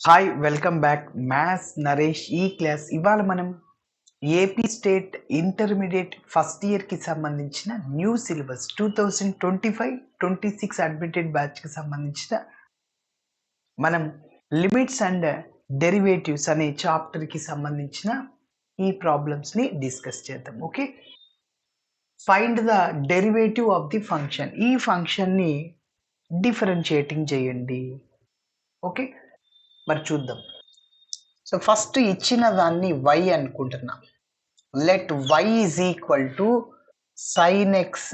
Hi welcome back maths Naresh ఈ class. ఇవాళ మనం ఏపీ స్టేట్ ఇంటర్మీడియట్ ఫస్ట్ ఇయర్కి సంబంధించిన న్యూ సిలబస్ 2025-26 అడ్మిటెడ్ బ్యాచ్కి సంబంధించిన మనం లిమిట్స్ అండ్ డెరివేటివ్స్ అనే చాప్టర్కి సంబంధించిన ఈ ప్రాబ్లమ్స్ని డిస్కస్ చేద్దాం. Okay, find the derivative of the function. ఈ ఫంక్షన్ని డిఫరెన్షియేటింగ్ చేయండి. ఓకే, మరి చూద్దాం. సో ఫస్ట్ ఇచ్చిన దాన్ని y అనుకుంటున్నా. Let y is equal to sine x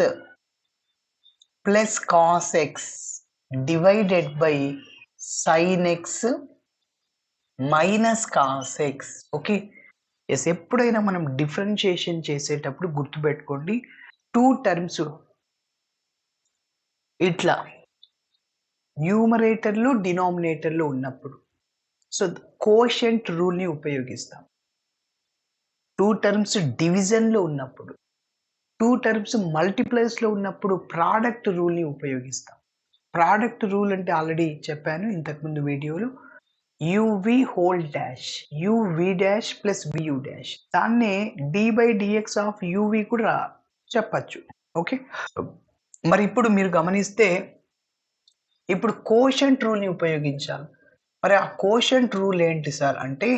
plus cos x divided by sine x minus cos x. Okay, yes, ఎప్పుడైనా మనం డిఫరెన్షియేషన్ చేసేటప్పుడు గుర్తుపెట్టుకోండి, టూ టర్మ్స్ ఇట్లా న్యూమరేటర్లు డినామినేటర్లు ఉన్నప్పుడు సో కోషెంట్ రూల్ని ఉపయోగిస్తాం. టూ టర్మ్స్ డివిజన్లో ఉన్నప్పుడు, టూ టర్మ్స్ మల్టిప్లైస్లో ఉన్నప్పుడు ప్రోడక్ట్ రూల్ని ఉపయోగిస్తాం. ప్రోడక్ట్ రూల్ అంటే ఆల్రెడీ చెప్పాను ఇంతకుముందు వీడియోలో, u v whole dash u v dash plus v u dash, దాన్నే d by dx of u v కూడా చెప్పచ్చు. ఓకే, మరి ఇప్పుడు మీరు గమనిస్తే ఇప్పుడు కోషెంట్ రూల్ని ఉపయోగించాలి. మరి ఆ కోషెంట్ రూల్ ఏంటి సార్ అంటే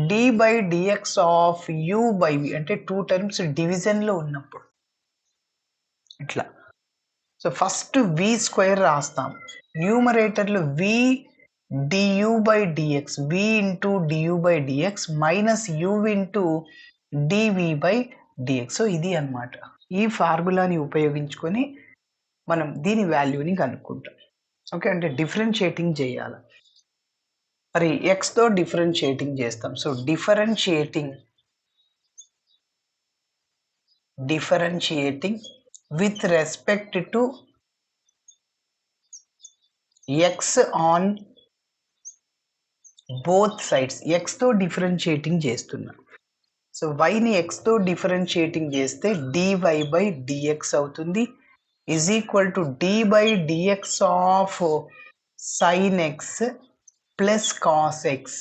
d by dx of u by v, అంటే టూ టర్మ్స్ డివిజన్లో ఉన్నప్పుడు ఇట్లా. సో ఫస్ట్ వి స్క్వేర్ రాస్తాం, న్యూమరేటర్లు v du by dx, v into du by dx minus u into dv by dx. So ఇది అన్నమాట. ఈ ఫార్ములాని ఉపయోగించుకొని మనం దీని వాల్యూని కనుక్కుంటాం. ఓకే, అంటే డిఫరెన్షియేటింగ్ చేయాలి. మరి ఎక్స్తో డిఫరెన్షియేటింగ్ చేస్తాం. So differentiating with respect to x on both sides. ఎక్స్తో డిఫరెన్షియేటింగ్ చేస్తున్నాం. సో వైని ఎక్స్తో డిఫరెన్షియేటింగ్ చేస్తే డివై బై డిఎక్స్ అవుతుంది, is equal to d by dx of sine x plus cos x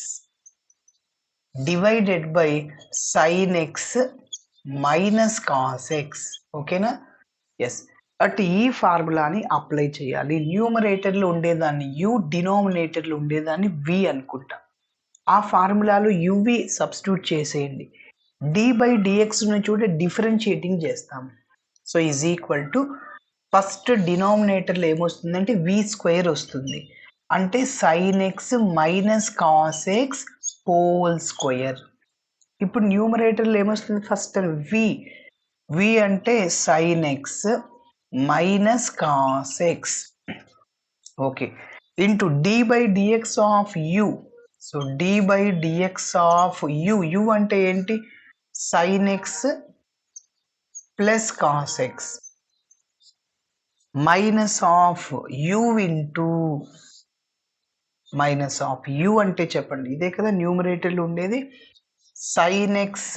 divided by sine x minus cos x. ఓకేనా? Yes, అటు ఈ ఫార్ములాని apply చేయాలి. న్యూమరేటర్లు ఉండేదాన్ని యు, డినామినేటర్లు ఉండేదాన్ని వి అనుకుంటా. ఆ ఫార్ములాలో యువి సబ్స్టిట్యూట్ చేసేయండి. డి బై డిఎక్స్ చూడ డిఫరెన్షియేటింగ్ చేస్తాం. So is equal to first డినామినేటర్లో ఏమొస్తుందంటే వి స్క్వేర్ వస్తుంది, అంటే sine x minus cos x whole square. ఇప్పుడు న్యూమరేటర్లో ఏమొస్తుంది, ఫస్ట్ వి, వి అంటే sine x minus cos x. Okay, into d by dx of u. So d by dx of u, u అంటే ఏంటి, sine x plus cos x minus of u into minus of u అంటే చెప్పండి, ఇదే కదా న్యూమరేటర్లు ఉండేది, sine x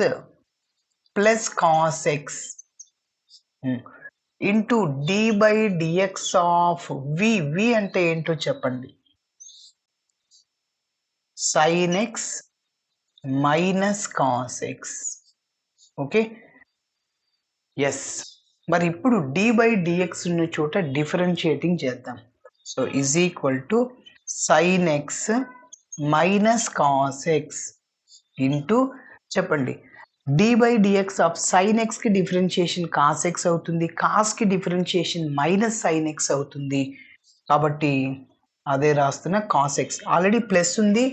plus cos x into d by dx of v. V అంటే ఏంటో చెప్పండి, sine x minus cos x. Okay, yes, మరి ఇప్పుడు డి బై డిఎక్స్ ఉన్న చోట డిఫరెన్షియేటింగ్ చేద్దాం. So is equal to sine x minus cos x into చెప్పండి d by dx of sine ఎక్స్కి డిఫరెన్షియేషన్ కాస్ ఎక్స్ అవుతుంది, కాస్కి డిఫరెన్షియేషన్ మైనస్ సైన్ ఎక్స్ అవుతుంది. కాబట్టి అదే రాస్తున్న కాస్ ఎక్స్, ఆల్రెడీ ప్లస్ ఉంది,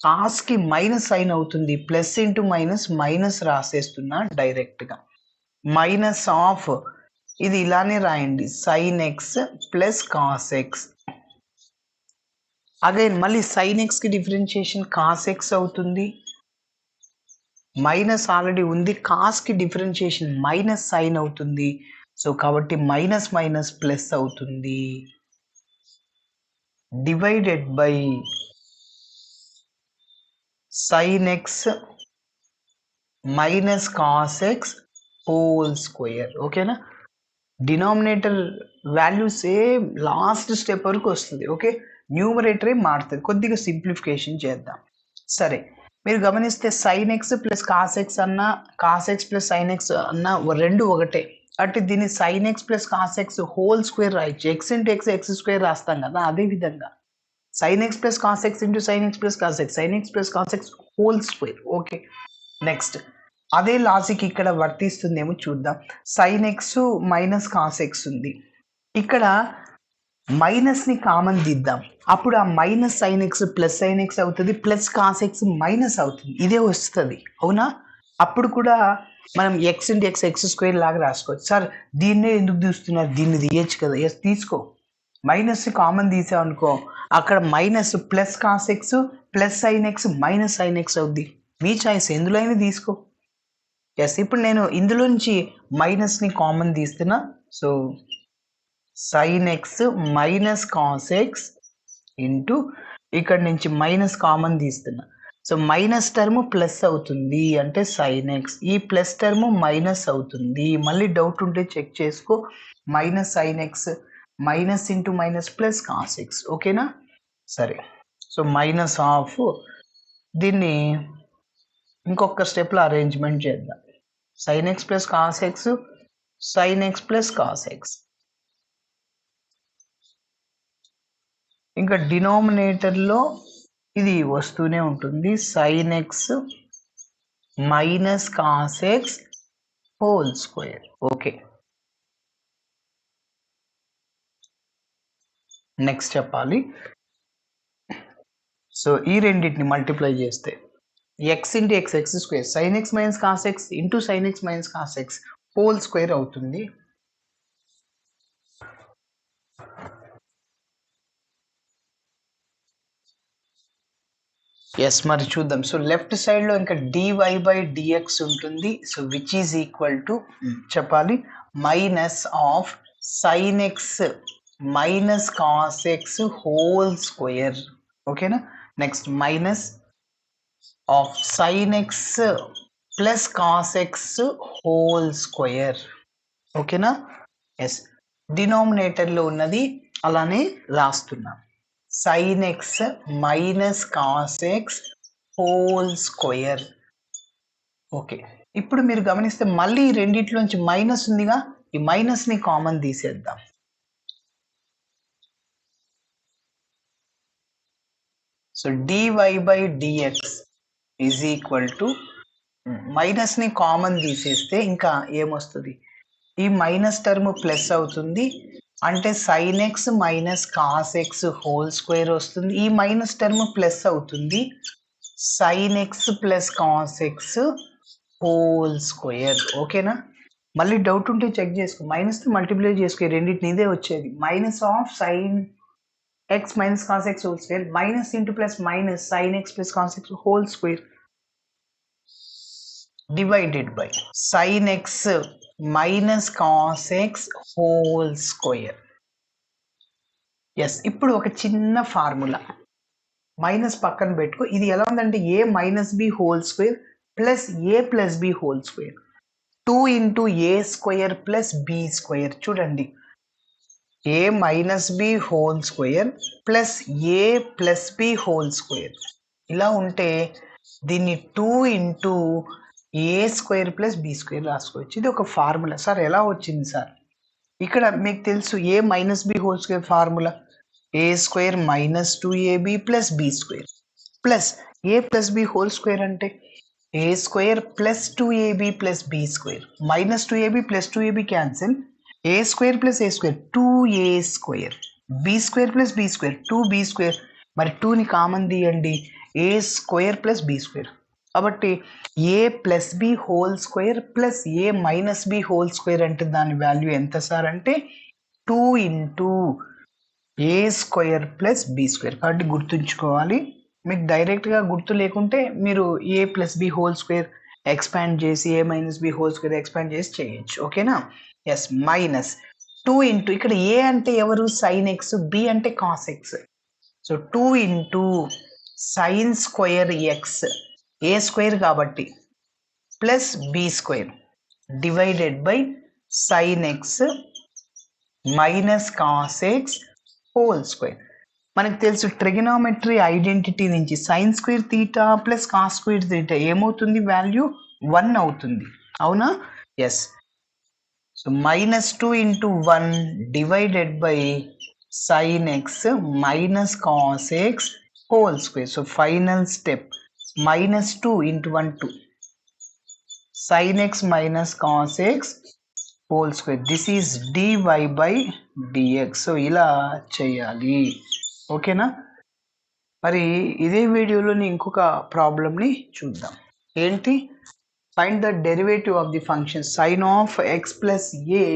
కాస్కి మైనస్ సైన్ అవుతుంది, ప్లస్ ఇంటూ మైనస్ మైనస్ రాసేస్తున్నా డైరెక్ట్గా, మైనస్ ఆఫ్ ఇది ఇలానే రాయండి, sine x plus cos x. Again మళ్ళీ సైన్ ఎక్స్కి డిఫరెన్షియేషన్ కాస్ ఎక్స్ అవుతుంది, మైనస్ ఆల్రెడీ ఉంది, కాస్కి డిఫరెన్షియేషన్ మైనస్ సైన్ అవుతుంది. సో కాబట్టి మైనస్ మైనస్ ప్లస్ అవుతుంది, divided by sine x minus cos x whole square. ఓకేనా? Denominator value same last step వరకు వస్తుంది. ఓకే, న్యూమరేటరే మారుతుంది. కొద్దిగా సింప్లిఫికేషన్ చేద్దాం. సరే, మీరు గమనిస్తే sin x plus cos x అన్న cos x plus sine x అన్న రెండు ఒకటే. అంటే దీన్ని sin x plus cos x whole square రాయొచ్చు. ఎక్స్ ఇంటూ ఎక్స్ స్క్వేర్ రాస్తాం కదా, అదే విధంగా sin x plus cos x into sin x plus cos x, sin x plus cos x whole square. Okay, next అదే logic ఇక్కడ వర్తిస్తుందేమో చూద్దాం. sin x minus cos x ఉంది, ఇక్కడ మైనస్ని కామన్ దిద్దాం. అప్పుడు ఆ minus sine x plus sine x అవుతుంది, ప్లస్ కాస్ ఎక్స్ మైనస్ అవుతుంది, ఇదే వస్తుంది అవునా. అప్పుడు కూడా మనం ఎక్స్ ఇంటూ ఎక్స్ స్క్వేర్ లాగా రాసుకోవచ్చు. సార్ దీన్నే ఎందుకు తీస్తున్నారు, దీన్ని తీయచ్చు కదా. ఎస్ తీసుకో, మైనస్ కామన్ తీసామనుకో అక్కడ minus plus cos x plus sine x minus sine X అవుద్ది. మీ చాయిస్, ఎందులో అయినా తీసుకో. ఎస్, ఇప్పుడు నేను ఇందులో నుంచి మైనస్ని కామన్ తీస్తున్నా. So sin x minus cos x into ఇక్కడ నుంచి మైనస్ కామన్ తీస్తున్నా. సో మైనస్ టర్మ్ ప్లస్ అవుతుంది అంటే sin x, ఈ ప్లస్ టర్మ్ మైనస్ అవుతుంది. మళ్ళీ డౌట్ ఉంటే చెక్ చేసుకో. Minus sin x minus into minus plus cos x. ఓకేనా. సరే, సో మైనస్ ఆఫ్ దీన్ని ఇంకొక స్టెప్లో అరేంజ్మెంట్ చేద్దాం. sin x plus cos x sin x plus cos X, ఇంకా డినామినేటర్లో ఇది వస్తూనే ఉంటుంది. sin x minus cos x whole square. Okay, next చెప్పాలి. సో ఈ రెండింటిని మల్టిప్లై చేస్తే X into x square, sin x minus cos x into sin x minus cos x whole square అవుతుంది. Yes, మరి చూద్దాం. సో లెఫ్ట్ సైడ్లో ఇంకా dy by dx ఉంటుంది. So which is equal to చెప్పాలి minus of sin x minus cos x whole square. ఓకేనా. Next minus of sin x plus cos x whole square. ఓకేనా. Yes, డినామినేటర్లో ఉన్నది అలానే రాస్తున్నాం. sin x minus cos x whole square. Okay, ఇప్పుడు మీరు గమనిస్తే మళ్ళీ రెండిట్లోంచి మైనస్ ఉందిగా, ఈ మైనస్ని కామన్ తీసేద్దాం. So dy by dx is equal to మైనస్ని కామన్ తీసేస్తే ఇంకా ఏమొస్తుంది, ఈ మైనస్ టర్మ్ ప్లస్ అవుతుంది అంటే sin x minus cos x whole square వస్తుంది. ఈ మైనస్ టర్మ్ ప్లస్ అవుతుంది sin x plus cos x whole square. ఓకేనా. మళ్ళీ డౌట్ ఉంటే చెక్ చేసుకో, మైనస్తో మల్టిప్లై చేసుకో, రెండింటిని ఇదే వచ్చేది. Minus of sin x minus cos x whole square minus into plus minus sin x plus cos x whole square divided by sin x minus cos x whole square. Yes, ఇప్పుడు ఒక చిన్న formula minus పక్కన పెట్టుకో. ఇది ఎలా ఉందంటే a minus b whole square plus a plus b whole square 2 into a square plus b square. చూడండి, a minus b whole square plus a plus b whole square ఇలా ఉంటే దీన్ని 2 into a square plus b square రాసుకోవచ్చు. ఇది ఒక formula. Sir ఎలా వచ్చింది sir, ఇక్కడ మీకు తెలుసు a minus b whole square formula a square minus 2ab plus b square plus a plus b whole square అంటే a square plus 2ab plus b square minus 2ab plus 2ab cancel, a square plus a square 2a square, b square plus b square 2b square, మరి 2ని common తీయండి, a square plus b square. కాబట్టి a plus b whole square plus a minus b whole square అంటే దాని value ఎంత sir అంటే 2 into a square plus b square. కాబట్టి గుర్తుంచుకోవాలి. మీకు డైరెక్ట్గా గుర్తు లేకుంటే మీరు a plus b whole square expand చేసి a minus b whole square expand చేసి చేయొచ్చు. ఓకేనా. ఎస్, మైనస్ 2 ఇంటూ ఇక్కడ ఏ అంటే ఎవరు సైన్ ఎక్స్, బి అంటే cos x. So 2 into sine square x a square కాబట్టి plus b square divided by sine x minus cos x whole square. మనకు తెలుసు ట్రిగనామెట్రీ ఐడెంటిటీ నుంచి sine square theta plus cos square theta ఏమవుతుంది, value 1 అవుతుంది, అవునా? Yes. So -2 into 1 divided by sin x minus cos x whole square. So final step, -2 into 1 2 sin x minus cos x whole square. This is dy by dx. So ఇలా చేయాలి, ఓకేనా? మరి ఇదే వీడియోలోని ఇంకొక ప్రాబ్లమ్ని చూద్దాం. ఏంటి? Find the derivative of the function sin of x plus a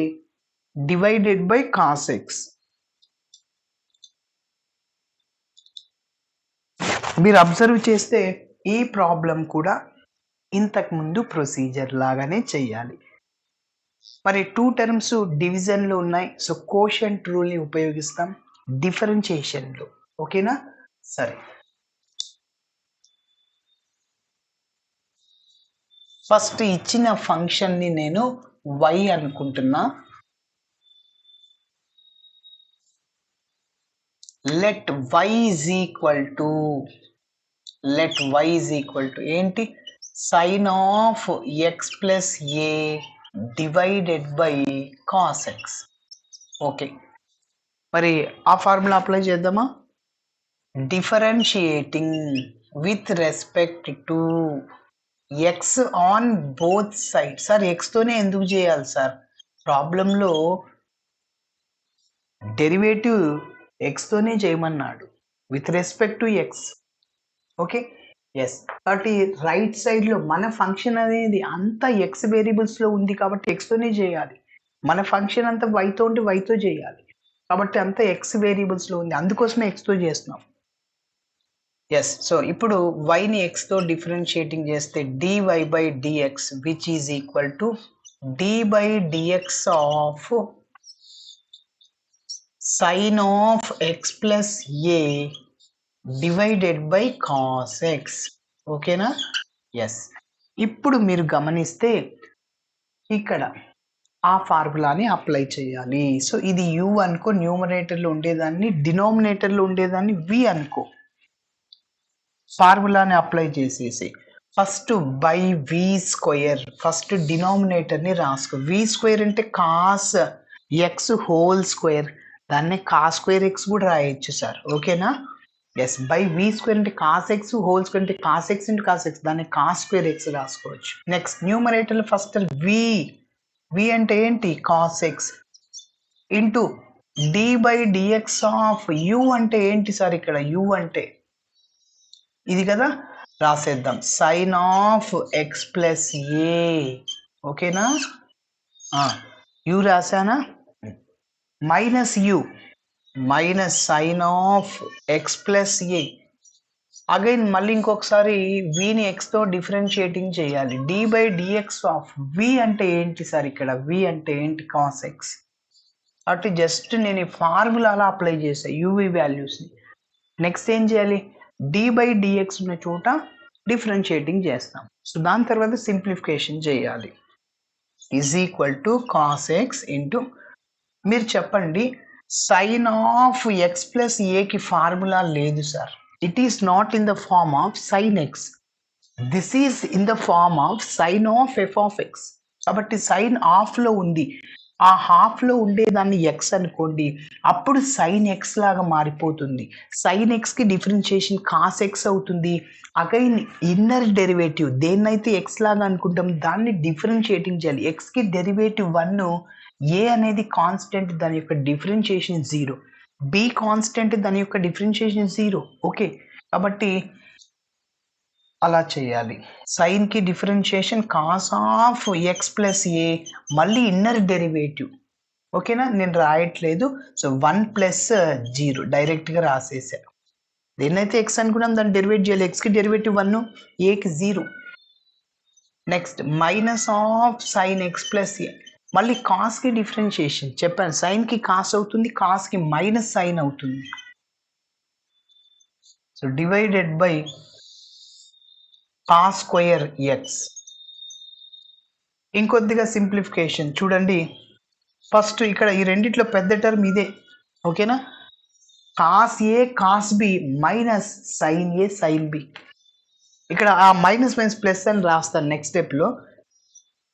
divided by cos x. మీరు అబ్జర్వ్ చేస్తే ఈ ప్రాబ్లం కూడా ఇంతకుముందు ప్రొసీజర్ లాగానే చేయాలి. మరి 2 టర్మ్స్ డివిజన్లో ఉన్నాయి, సో కోషంట్ రూల్ని ఉపయోగిస్తాం డిఫరెన్షియేషన్లో, ఓకేనా? సరే, ఫస్ట్ ఇచ్చిన ఫంక్షన్ని నేను y అనుకుంటున్నా. let y is equal to ఏంటి, sin of x plus a divided by cos x. Okay, మరి ఆ ఫార్ములా అప్లై చేద్దామా? Differentiating with respect to x on both side. Sir ఎక్స్తోనే ఎందుకు చేయాలి సార్? ప్రాబ్లంలో డెరివేటివ్ ఎక్స్తోనే చేయమన్నాడు, with respect to x. Okay, yes. కాబట్టి రైట్ సైడ్లో మన ఫంక్షన్ అనేది అంతా ఎక్స్ వేరియబుల్స్లో ఉంది కాబట్టి ఎక్స్తోనే చేయాలి. మన ఫంక్షన్ అంతా వైతో ఉంటే వైతో చేయాలి కాబట్టి అంతా ఎక్స్ వేరియబుల్స్లో ఉంది, అందుకోసమే ఎక్స్తో చేస్తున్నాం. ఎస్. సో ఇప్పుడు వైని ఎక్స్తో డిఫరెన్షియేటింగ్ చేస్తే dy by dx which is equal to d by dx of sin of x plus a divided by cos x. ఓకేనా? ఎస్. ఇప్పుడు మీరు గమనిస్తే ఇక్కడ ఆ ఫార్ములాని అప్లై చేయాలి. సో ఇది u అనుకో, న్యూమరేటర్లో ఉండేదాన్ని, డినామినేటర్లో ఉండేదాన్ని v అనుకో. ఫార్ములాని అప్లై చేసేసి first by v square, first డినామినేటర్ని రాసుకో. వి స్క్వేర్ అంటే కాస్ ఎక్స్ హోల్ స్క్వేర్, దాన్ని కాస్ స్క్వేర్ ఎక్స్ కూడా రాయొచ్చు సార్, ఓకేనా? ఎస్. బై వి స్క్వేర్ అంటే కాస్ ఎక్స్, హోల్ స్క్వేర్ అంటే cos x into cos x, దాన్ని కాస్ స్క్వేర్ ఎక్స్ రాసుకోవచ్చు. నెక్స్ట్ న్యూమరేటర్లో ఫస్ట్ వి అంటే ఏంటి, cos x into d by dx of u అంటే ఏంటి సార్, ఇక్కడ యు అంటే ఇది కదా, రాసేద్దాం sine of x plus a, ఓకేనా? యు రాసానా, minus u minus sine of x plus a. Again మళ్ళీ ఇంకొకసారి విని ఎక్స్తో డిఫరెన్షియేటింగ్ చేయాలి. D by dx of v అంటే ఏంటి సార్, ఇక్కడ వి అంటే ఏంటి, కాస్ ఎక్స్. అటు జస్ట్ నేను ఈ ఫార్ములా అలా అప్లై చేసాను యూవి వాల్యూస్ని. నెక్స్ట్ ఏం చేయాలి, డి బై డిఎక్స్ ఉన్న చోట డిఫరెన్షియేటింగ్ చేస్తాం. సో దాని తర్వాత సింప్లిఫికేషన్ చేయాలి. Is equal to cos x into, మీరు చెప్పండి, సైన్ ఆఫ్ ఎక్స్ ప్లస్ ఏకి ఫార్ములా లేదు sir. It is not in the form of sine x, this is in the form of sine of f of x. కాబట్టి sine ఆఫ్లో ఉంది, ఆ హాఫ్లో ఉండేదాన్ని ఎక్స్ అనుకోండి, అప్పుడు సైన్ ఎక్స్ లాగా మారిపోతుంది. సైన్ ఎక్స్కి డిఫరెన్షియేషన్ కాస్ ఎక్స్ అవుతుంది. అగైన్ ఇన్నర్ డెరివేటివ్ దేన్నైతే ఎక్స్ లాగా అనుకుంటాం దాన్ని డిఫరెన్షియేటింగ్ చేయాలి. ఎక్స్కి డెరివేటివ్ 1, ఏ అనేది కాన్స్టెంట్, దాని యొక్క డిఫరెన్షియేషన్ 0, బి కాన్స్టెంట్, దాని యొక్క డిఫరెన్షియేషన్ 0. ఓకే, కాబట్టి అలా చేయాలి. సైన్కి differentiation cos of x plus a, మళ్ళీ ఇన్నర్ డెరివేటివ్, ఓకేనా? నేను రాయట్లేదు, సో 1 ప్లస్ 0 డైరెక్ట్గా రాసేసా. దేన్నైతే ఎక్స్ అనుకున్నాం దాన్ని డెరివేట్ చేయాలి. ఎక్స్కి డెరివేటివ్ 1, ఏకి 0. Next minus of sine x plus a, మళ్ళీ కాస్కి డిఫరెన్షియేషన్ చెప్పాను, సైన్కి కాస్ అవుతుంది, కాస్కి మైనస్ సైన్ అవుతుంది. So divided by cos square x. ఇంకొద్దిగా సింప్లిఫికేషన్ చూడండి. ఫస్ట్ ఇక్కడ ఈ రెండిట్లో పెద్ద టర్మ్ ఇదే, ఓకేనా? Cos a cos b minus sine a sine b. ఇక్కడ ఆ మైనస్ మైనస్ ప్లస్ అని రాస్తాను నెక్స్ట్ స్టెప్లో.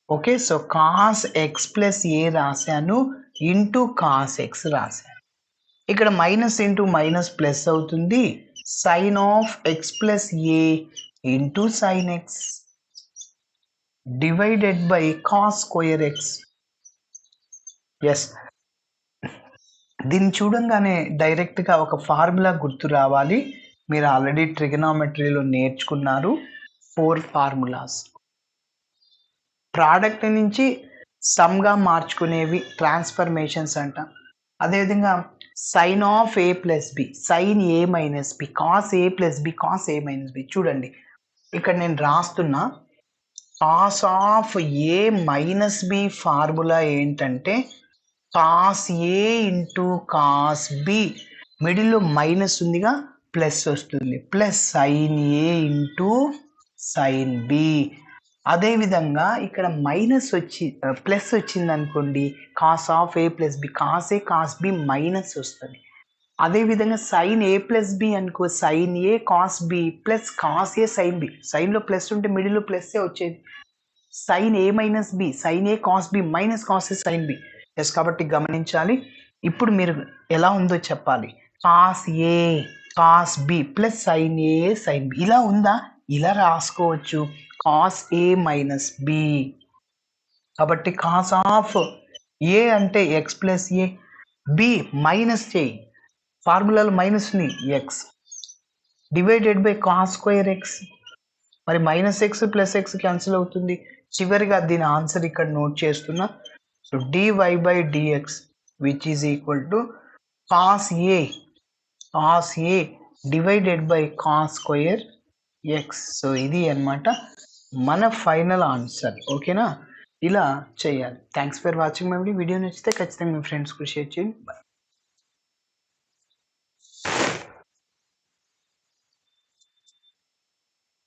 Okay, so cos x plus a రాశాను, ఇంటూ కాస్ ఎక్స్ రాశాను. ఇక్కడ మైనస్ ఇంటూ మైనస్ ప్లస్ అవుతుంది, sine of x plus a into sine x divided by cos square x. Yes, దీన్ని చూడంగానే డైరెక్ట్గా ఒక ఫార్ములా గుర్తు రావాలి. మీరు ఆల్రెడీ ట్రిగనామెట్రీలో నేర్చుకున్నారు 4 ఫార్ములాస్. ప్రోడక్ట్ నుంచి సమ్గా మార్చుకునేవి ట్రాన్స్ఫర్మేషన్స్ అంట. అదేవిధంగా sine of a plus b, sine a minus b, cos a plus b, cos a minus b. చూడండి ఇక్కడ నేను రాస్తున్నా, cos of a minus b formula ఏంటంటే cos a into cos b, మిడిల్లో minus ఉందిగా ప్లస్ వస్తుంది, plus sine a into sine b. అదేవిధంగా ఇక్కడ మైనస్ ప్లస్ వచ్చింది అనుకోండి, cos of a plus b, cos a cos b minus వస్తుంది. అదేవిధంగా సైన్ ఏ ప్లస్ బి అనుకో, sine a cos b plus cos a sine b. సైన్లో plus ఉంటే మిడిల్లో ప్లస్సే వచ్చేది. Sine a minus b, sine a cos b minus cos a sine b. Yes, కాబట్టి గమనించాలి. ఇప్పుడు మీరు ఎలా ఉందో చెప్పాలి. Cos a cos b plus sine a sine b ఇలా ఉందా, ఇలా రాసుకోవచ్చు, కాస్ ఏ మైనస్ బి. కాబట్టి కాస్ ఆఫ్ ఏ అంటే x plus a, b minus చేయి, ఫార్ములాలో మైనస్ ఉంది x, divided by cos square x. మరి minus x plus x cancel అవుతుంది. చివరిగా దీని ఆన్సర్ ఇక్కడ నోట్ చేస్తున్నా. So dy by dx which is equal to cos a divided by cos square x. So ఇది అన్నమాట మన ఫైనల్ ఆన్సర్. ఓకేనా, ఇలా చేయాలి. Thanks for watching my video. నచ్చితే ఖచ్చితంగా మీ ఫ్రెండ్స్కి షేర్ చేయండి.